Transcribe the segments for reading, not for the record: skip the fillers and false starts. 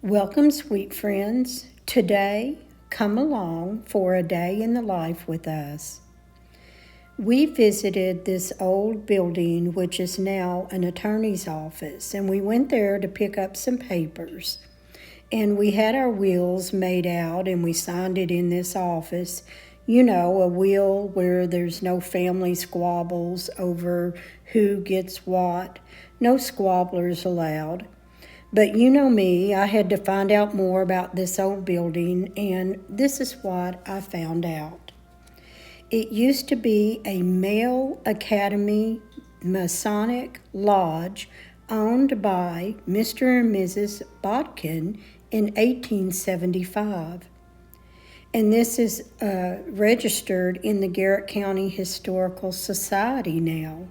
Welcome, sweet friends. Today, come along for a day in the life with us. We visited this old building, which is now an attorney's office, and we went there to pick up some papers. And we had our wills made out, and we signed it in this office. You know, a will where there's no family squabbles over who gets what, no squabblers allowed. But you know me, I had to find out more about this old building, and this is what I found out. It used to be a male academy Masonic lodge owned by Mr. and Mrs. Bodkin in 1875. And this is registered in the Garrett County Historical Society now.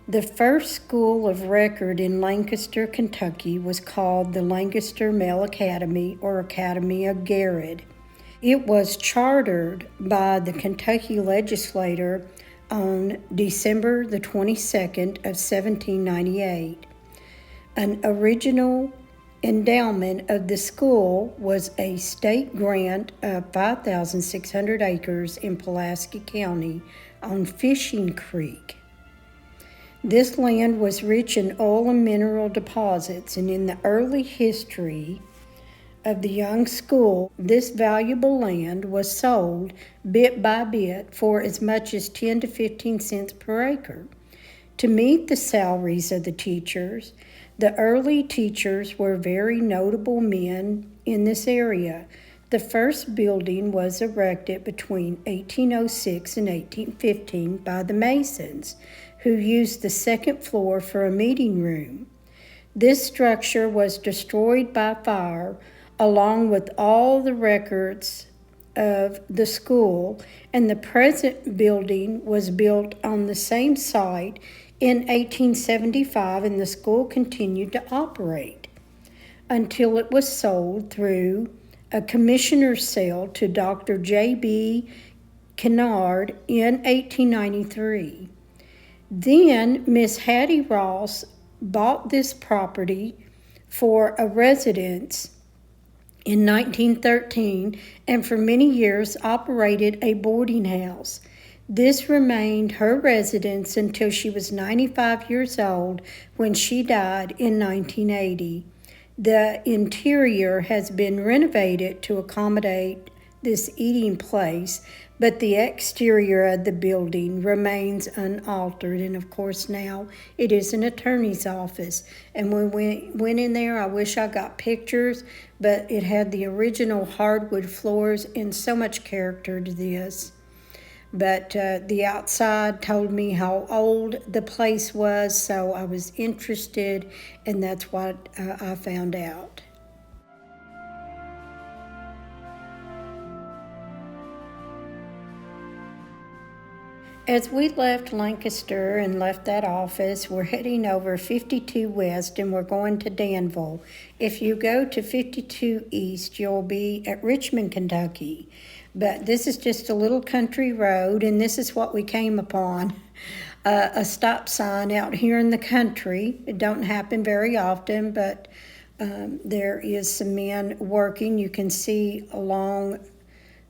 The first school of record in Lancaster, Kentucky was called the Lancaster Male Academy or Academy of Garrett. It was chartered by the Kentucky legislature on December the 22nd of 1798. An original endowment of the school was a state grant of 5,600 acres in Pulaski County on Fishing Creek. This land was rich in oil and mineral deposits, and in the early history of the young school, this valuable land was sold bit by bit for as much as 10 to 15 cents per acre. To meet the salaries of the teachers, the early teachers were very notable men in this area. The first building was erected between 1806 and 1815 by the Masons, who used the second floor for a meeting room. This structure was destroyed by fire, along with all the records of the school, and the present building was built on the same site in 1875, and the school continued to operate until it was sold through a commissioner's sale to Dr. J.B. Kennard in 1893. Then Miss Hattie Ross bought this property for a residence in 1913 and for many years operated a boarding house. This remained her residence until she was 95 years old when she died in 1980. The interior has been renovated to accommodate this eating place, but the exterior of the building remains unaltered. And of course now it is an attorney's office. And when we went in there, I wish I got pictures, but it had the original hardwood floors and so much character to this. But the outside told me how old the place was, so I was interested, and that's what I found out. As we left Lancaster and left that office, we're heading over 52 West and we're going to Danville. If you go to 52 East, you'll be at Richmond, Kentucky. But this is just a little country road, and this is what we came upon. A stop sign out here in the country. It don't happen very often, but there is some men working. You can see along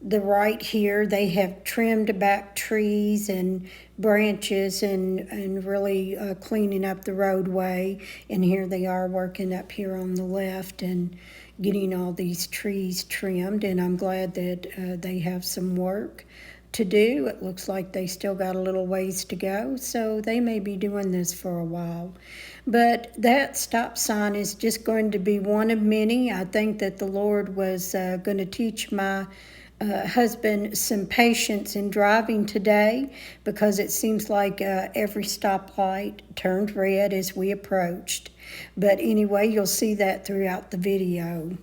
the right here, they have trimmed back trees and branches and really cleaning up the roadway. And here they are working up here on the left and getting all these trees trimmed. And I'm glad that they have some work to do. It looks like they still got a little ways to go, so they may be doing this for a while. But that stop sign is just going to be one of many. I think that the Lord was going to teach my husband some patience in driving today, because it seems like every stoplight turned red as we approached. But anyway, you'll see that throughout the video.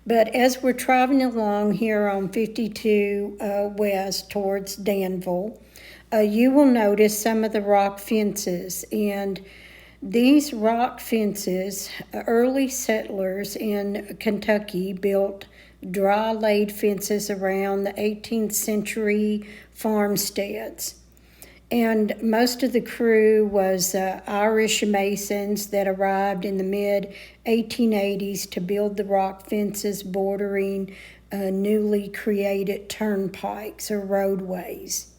But as we're traveling along here on 52 West towards Danville, you will notice some of the rock fences. And these rock fences, early settlers in Kentucky built dry laid fences around the 18th century farmsteads. And most of the crew was Irish masons that arrived in the mid 1880s to build the rock fences bordering newly created turnpikes or roadways.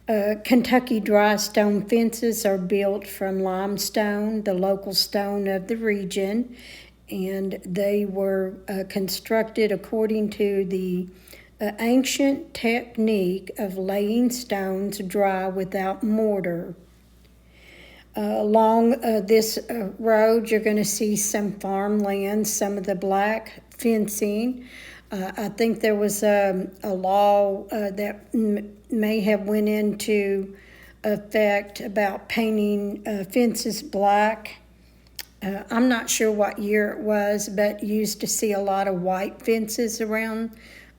Kentucky dry stone fences are built from limestone, the local stone of the region, and they were constructed according to the ancient technique of laying stones dry without mortar. Along this road, you're going to see some farmland, some of the black fencing. I think there was a law that may have went into effect about painting fences black. I'm not sure what year it was, but you used to see a lot of white fences around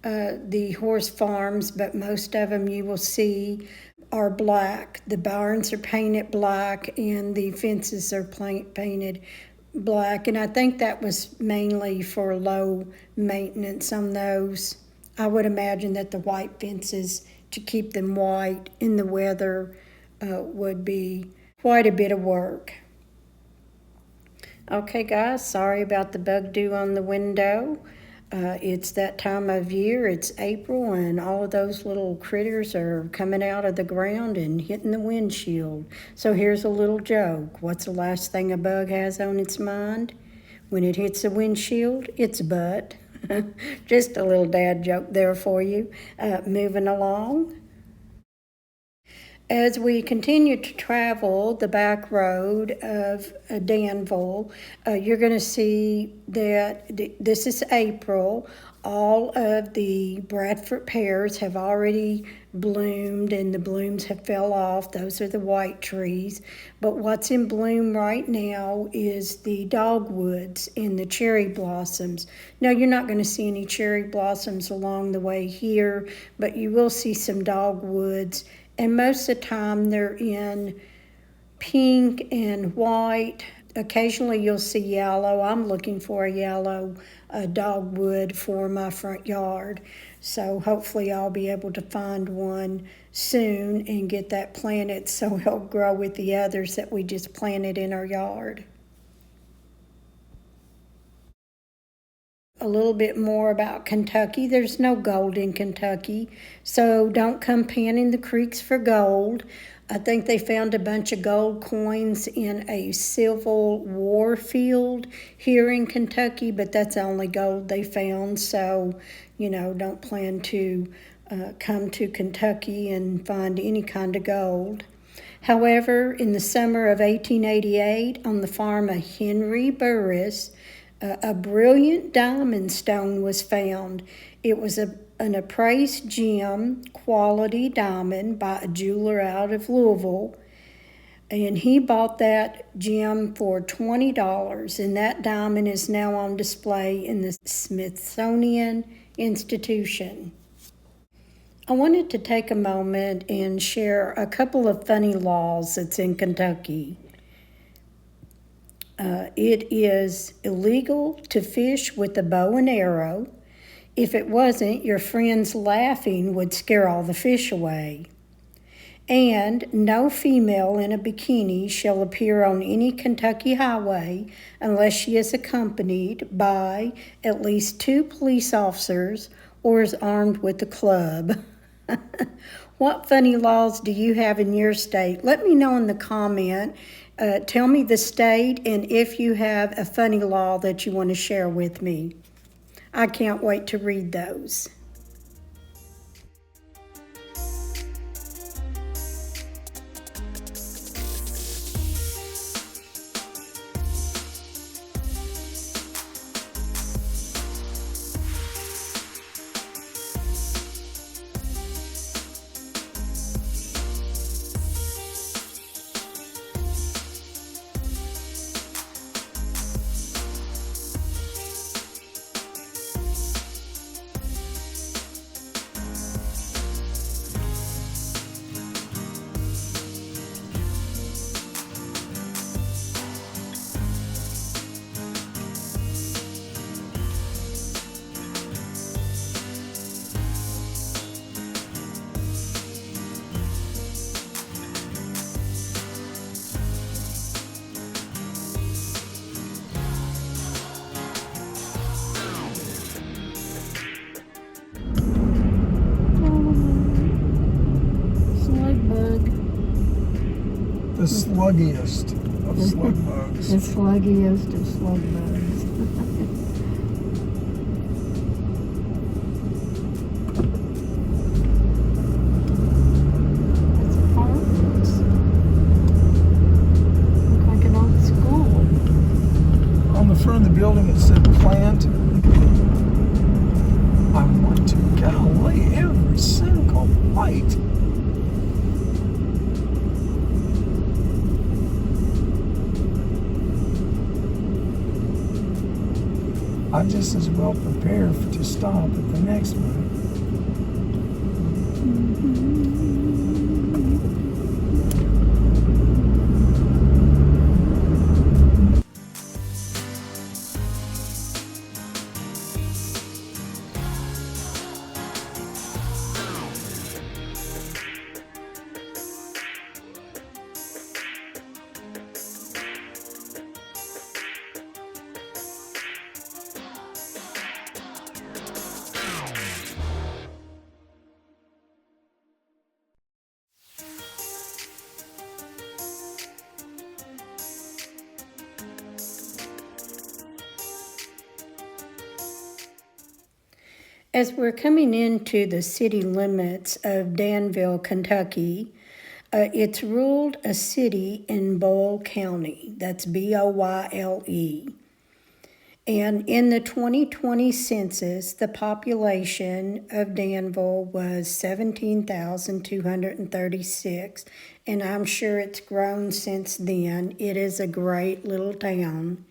the horse farms, but most of them you will see are black. The barns are painted black and the fences are painted black. And I think that was mainly for low maintenance on those. I would imagine that the white fences, to keep them white in the weather, would be quite a bit of work. Okay, guys, sorry about the bug dew on the window. It's that time of year, it's April, and all of those little critters are coming out of the ground and hitting the windshield. So here's a little joke. What's the last thing a bug has on its mind? When it hits the windshield, its butt. Just a little dad joke there for you. Moving along. As we continue to travel the back road of Danville, you're going to see that this is April. All of the Bradford pears have already bloomed and the blooms have fell off. Those are the white trees. But what's in bloom right now is the dogwoods and the cherry blossoms. Now, you're not going to see any cherry blossoms along the way here, but you will see some dogwoods. And most of the time they're in pink and white. Occasionally you'll see yellow. I'm looking for a yellow dogwood for my front yard. So hopefully I'll be able to find one soon and get that planted so it'll grow with the others that we just planted in our yard. A little bit more about Kentucky. There's no gold in Kentucky, so don't come panning the creeks for gold. I think they found a bunch of gold coins in a Civil War field here in Kentucky, but that's the only gold they found, so, don't plan to come to Kentucky and find any kind of gold. However, in the summer of 1888, on the farm of Henry Burris, a brilliant diamond stone was found. It was an appraised gem, quality diamond, by a jeweler out of Louisville. And he bought that gem for $20, and that diamond is now on display in the Smithsonian Institution. I wanted to take a moment and share a couple of funny laws that's in Kentucky. It is illegal to fish with a bow and arrow. If it wasn't, your friends laughing would scare all the fish away. And no female in a bikini shall appear on any Kentucky highway unless she is accompanied by at least 2 police officers or is armed with a club. What funny laws do you have in your state? Let me know in the comment. Tell me the state and if you have a funny law that you want to share with me. I can't wait to read those. The sluggiest of slug bugs. The sluggiest of slug bugs. That's apartments. Look like an old school. On the front of the building it said plant. I want to golly every single light. I'm just as well prepared to stop at the next one. As we're coming into the city limits of Danville, Kentucky, it's ruled a city in Boyle County. That's Boyle. And in the 2020 census, the population of Danville was 17,236, and I'm sure it's grown since then. It is a great little town.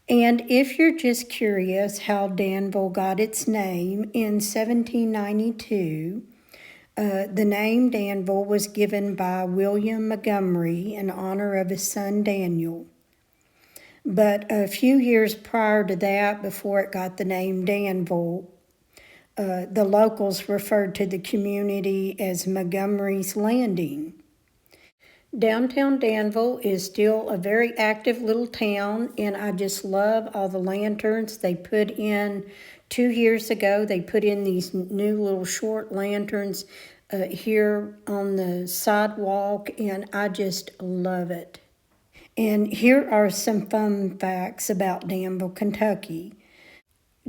And if you're just curious how Danville got its name, in 1792, the name Danville was given by William Montgomery in honor of his son Daniel. But a few years prior to that, before it got the name Danville, the locals referred to the community as Montgomery's Landing. Downtown Danville is still a very active little town, and I just love all the lanterns they put in. 2 years ago, they put in these new little short lanterns here on the sidewalk, and I just love it. And here are some fun facts about Danville, Kentucky.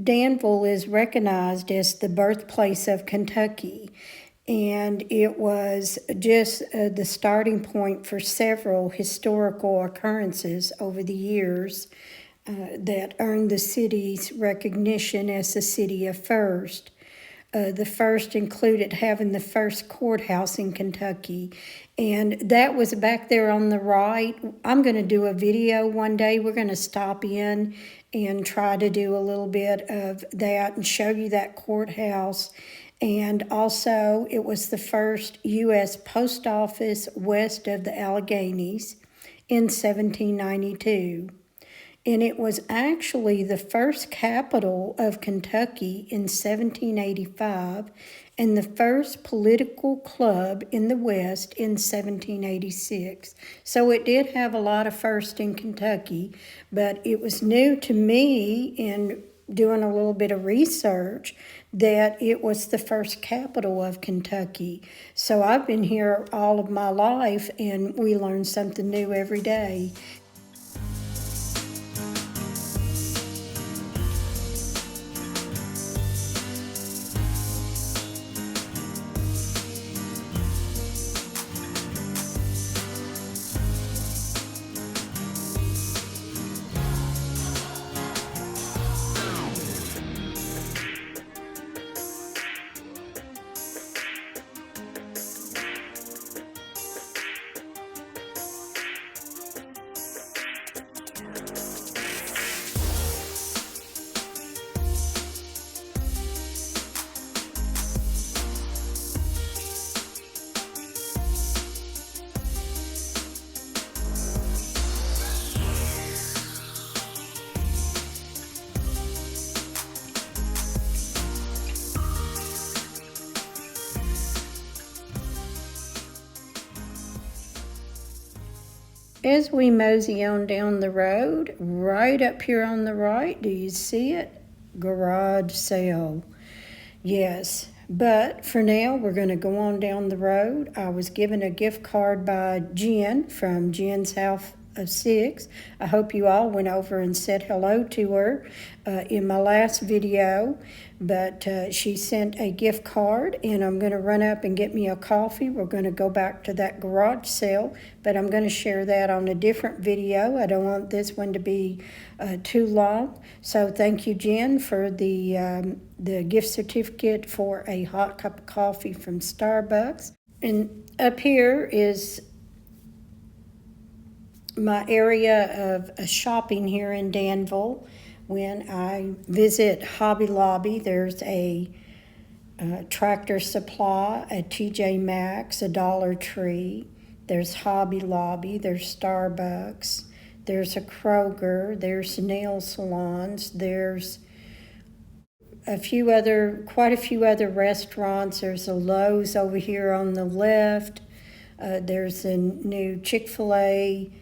Danville is recognized as the birthplace of Kentucky, and it was just the starting point for several historical occurrences over the years that earned the city's recognition as the city of first. The first included having the first courthouse in Kentucky, and that was back there on the right. I'm going to do a video one day. We're going to stop in and try to do a little bit of that and show you that courthouse. And also, it was the first U.S. post office west of the Alleghenies in 1792. And it was actually the first capital of Kentucky in 1785 and the first political club in the West in 1786. So it did have a lot of firsts in Kentucky, but it was new to me in doing a little bit of research that it was the first capital of Kentucky. So I've been here all of my life, and we learn something new every day. As we mosey on down the road, right up here on the right, do you see it? Garage sale. Yes, But for now, we're going to go on down the road. I was given a gift card by Jen from Jen's House of Six. I hope you all went over and said hello to her in my last video. But she sent a gift card, and I'm going to run up and get me a coffee. We're going to go back to that garage sale, but I'm going to share that on a different video. I don't want this one to be too long. So thank you, Jen, for the gift certificate for a hot cup of coffee from Starbucks. And up here is my area of shopping here in Danville. When I visit Hobby Lobby, there's a Tractor Supply, a TJ Maxx, a Dollar Tree. There's Hobby Lobby, there's Starbucks, there's a Kroger, there's nail salons, there's quite a few other restaurants. There's a Lowe's over here on the left. There's a new Chick-fil-A.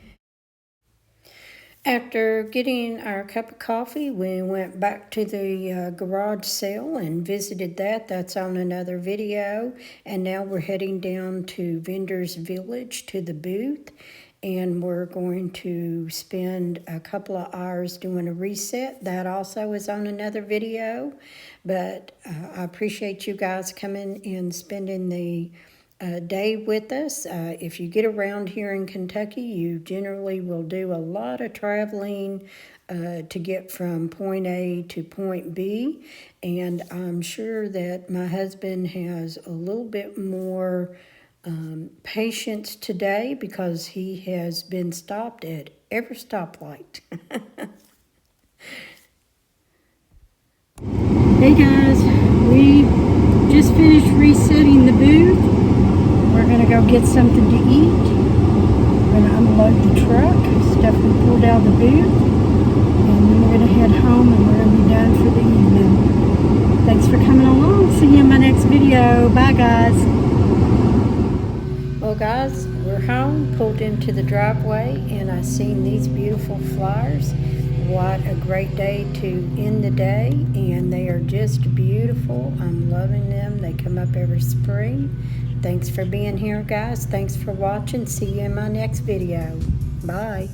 After getting our cup of coffee, we went back to the garage sale and visited that. That's on another video. And now we're heading down to Vendors Village to the booth. And we're going to spend a couple of hours doing a reset. That also is on another video. But I appreciate you guys coming and spending the day with us. If you get around here in Kentucky, you generally will do a lot of traveling to get from point A to point B. And I'm sure that my husband has a little bit more patience today because he has been stopped at every stoplight. Hey guys, we just finished resetting the booth. We're gonna go get something to eat. We're gonna unload the truck, stuff we pulled out of the booth, and then we're gonna head home and we're gonna be done for the evening. Thanks for coming along. See you in my next video. Bye guys. Well guys, we're home, pulled into the driveway, and I seen these beautiful flowers. What a great day to end the day, and they are just beautiful. I'm loving them. They come up every spring. Thanks for being here, guys. Thanks for watching. See you in my next video. Bye.